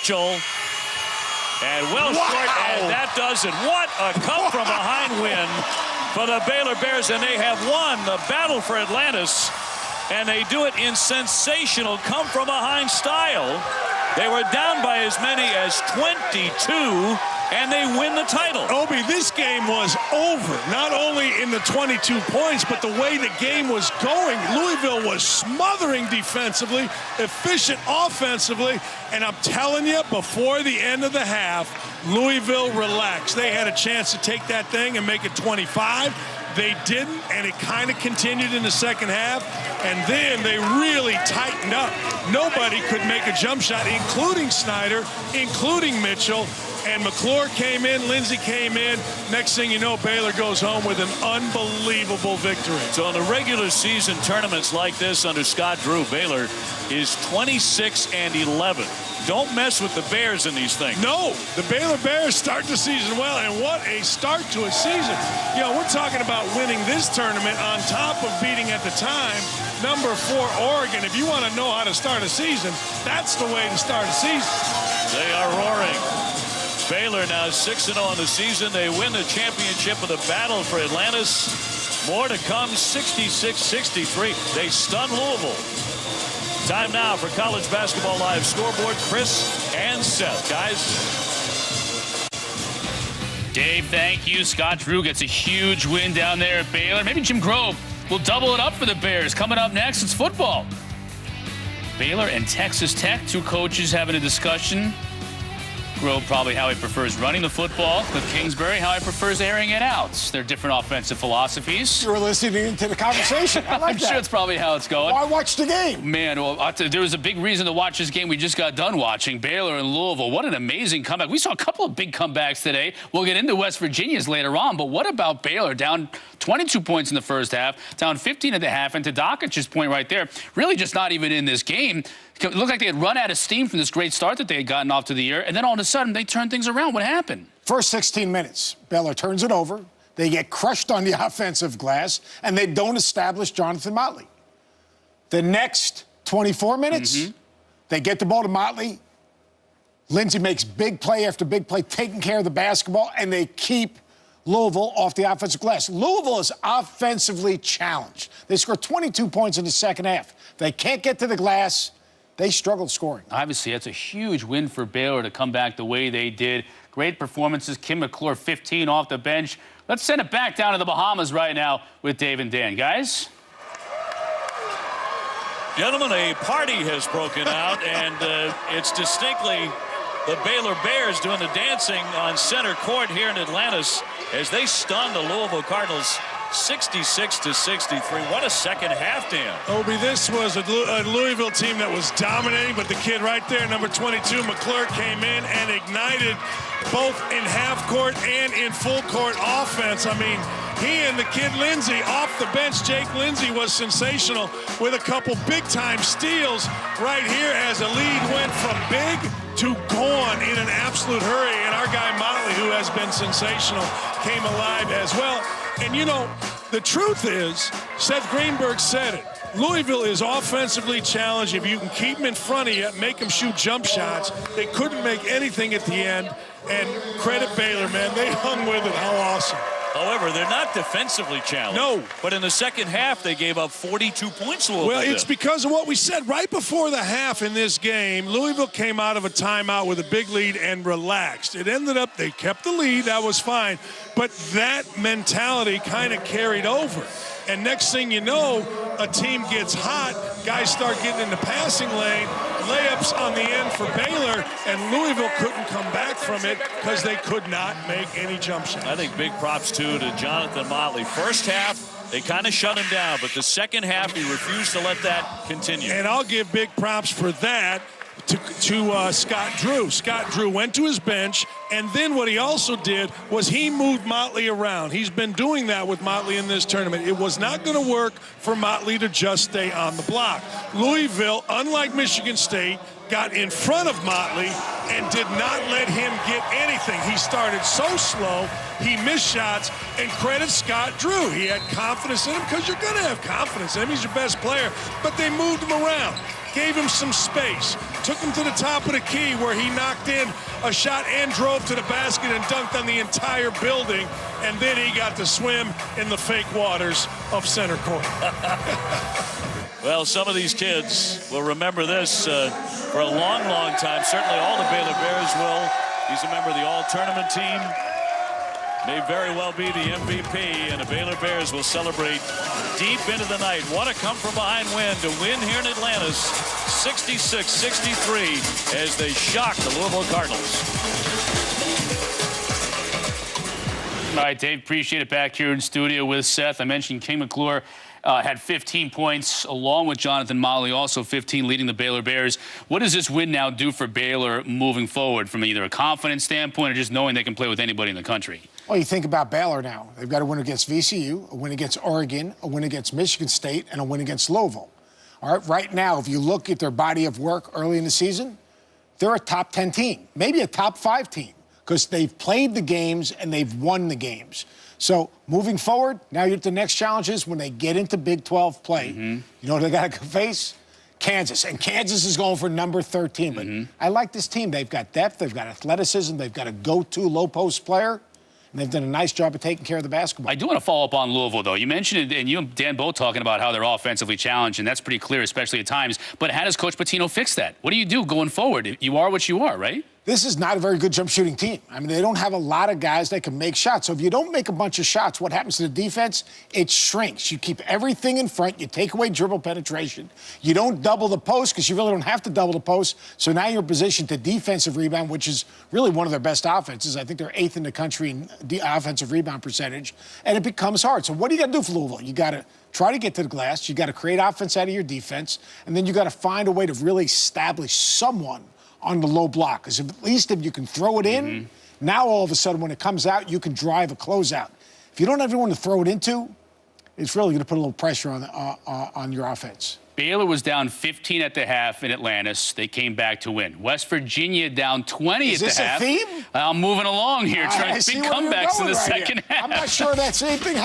Mitchell. And well short, and that does it. What a come-from-behind win for the Baylor Bears, and they have won the battle for Atlantis, and they do it in sensational come-from-behind style. They were down by as many as 22, and they win the title. Obi, this game was over, not only in the 22 points, but the way the game was going. Louisville was smothering defensively, efficient offensively, and I'm telling you, before the end of the half, Louisville relaxed. They had a chance to take that thing and make it 25. They didn't, and it kind of continued in the second half, and then they really tightened up. Nobody could make a jump shot, including Snyder, including Mitchell, and McClure came in, Lindsey came in. Next thing you know, Baylor goes home with an unbelievable victory. So in the regular season tournaments like this under Scott Drew, Baylor is 26-11. Don't mess with the Bears in these things. No, the Baylor Bears start the season well, and what a start to a season. You know, we're talking about winning this tournament on top of beating at the time number 4 Oregon. If you want to know how to start a season, that's the way to start a season. They are roaring. Baylor now 6-0 on the season. They win the championship of the battle for Atlantis. More to come, 66-63. They stun Louisville. Time now for College Basketball Live scoreboard. Chris and Seth. Guys. Dave, thank you. Scott Drew gets a huge win down there at Baylor. Maybe Jim Grove will double it up for the Bears. Coming up next, it's football. Baylor and Texas Tech, two coaches having a discussion. Grove probably how he prefers running the football. Cliff Kingsbury how he prefers airing it out. They're different offensive philosophies. You were listening to the conversation. I like I'm that. sure it's probably how it's going. Why watch the game? Man, well, there was a big reason to watch this game we just got done watching. Baylor and Louisville. What an amazing comeback. We saw a couple of big comebacks today. We'll get into West Virginia's later on, but what about Baylor? Down 22 points in the first half, down 15 at the half, and to Dokic's point right there, really just not even in this game. It looked like they had run out of steam from this great start that they had gotten off to the year, and then all of a sudden they turned things around. What happened? First 16 minutes, Baylor turns it over. They get crushed on the offensive glass, and they don't establish Jonathan Motley. The next 24 minutes, they get the ball to Motley. Lindsey makes big play after big play, taking care of the basketball, and they keep Louisville off the offensive glass. Louisville is offensively challenged. They score 22 points in the second half. They can't get to the glass. They struggled scoring. Obviously, that's a huge win for Baylor to come back the way they did. Great performances. Kim McClure, 15 off the bench. Let's send it back down to the Bahamas right now with Dave and Dan. Guys? Gentlemen, a party has broken out, and it's distinctly the Baylor Bears doing the dancing on center court here in Atlantis as they stun the Louisville Cardinals 66-63. What a second half, Dan. Obi, this was a Louisville team that was dominating, but the kid right there, number 22, McClure, came in and ignited both in half court and in full court offense. I mean, he and the kid Lindsey off the bench. Jake Lindsey was sensational with a couple big-time steals right here as the lead went from big to gone in an absolute hurry. And our guy Motley, who has been sensational, came alive as well. And, you know, the truth is, Seth Greenberg said it, Louisville is offensively challenged. If you can keep them in front of you, make them shoot jump shots. They couldn't make anything at the end. And credit Baylor, man. They hung with it. How awesome. However, they're not defensively challenged. No. But in the second half, they gave up 42 points. Well, it's because of what we said right before the half in this game. Louisville came out of a timeout with a big lead and relaxed. It ended up, they kept the lead. That was fine. But that mentality kind of carried over. And next thing you know, a team gets hot, guys start getting in the passing lane, layups on the end for Baylor, and Louisville couldn't come back from it because they could not make any jump shots. I think big props, too, to Jonathan Motley. First half, they kind of shut him down, but the second half, he refused to let that continue. And I'll give big props for that to Scott Drew. Scott Drew went to his bench, and then what he also did was he moved Motley around. He's been doing that with Motley in this tournament. It was not going to work for Motley to just stay on the block. Louisville, unlike Michigan State, got in front of Motley and did not let him get anything. He started so slow, he missed shots, and credit Scott Drew. He had confidence in him because you're going to have confidence in him. He's your best player, but they moved him around. gave him some space, took him to the top of the key where he knocked in a shot and drove to the basket and dunked on the entire building, and then he got to swim in the fake waters of center court. Well, some of these kids will remember this for a long, long time. Certainly all the Baylor Bears will. He's a member of the all-tournament team. May very well be the MVP, and the Baylor Bears will celebrate deep into the night. What a come-from-behind win to win here in Atlanta, 66-63, as they shock the Louisville Cardinals. All right, Dave, appreciate it back here in studio with Seth. I mentioned King McClure had 15 points, along with Jonathan Motley, also 15, leading the Baylor Bears. What does this win now do for Baylor moving forward from either a confidence standpoint or just knowing they can play with anybody in the country? Well, you think about Baylor now. They've got a win against VCU, a win against Oregon, a win against Michigan State, and a win against Louisville. All right, right now, if you look at their body of work early in the season, they're a top 10 team, maybe a top 5 team, because they've played the games and they've won the games. So moving forward, now you're at the next challenge is when they get into Big 12 play. You know what they got to face? Kansas. And Kansas is going for number 13. But I like this team. They've got depth. They've got athleticism. They've got a go-to low-post player. And they've done a nice job of taking care of the basketball. I do want to follow up on Louisville, though. You mentioned it, and you and Dan both talking about how they're offensively challenged, and that's pretty clear, especially at times. But how does Coach Pitino fix that? What do you do going forward? You are what you are, right? This is not a very good jump shooting team. I mean, they don't have a lot of guys that can make shots. So if you don't make a bunch of shots, what happens to the defense? It shrinks. You keep everything in front. You take away dribble penetration. You don't double the post because you really don't have to double the post. So now you're in position to defensive rebound, which is really one of their best offenses. I think they're 8th in the country in offensive rebound percentage. And it becomes hard. So what do you got to do for Louisville? You got to try to get to the glass. You got to create offense out of your defense. And then you got to find a way to really establish someone on the low block, because at least if you can throw it in, now all of a sudden when it comes out, you can drive a closeout. If you don't have anyone to throw it into, it's really going to put a little pressure on your offense. Baylor was down 15 at the half in Atlantis. They came back to win. West Virginia down 20 at the half. Is this a theme? I'm moving along here, trying big comebacks in the second half. I'm not sure that's anything.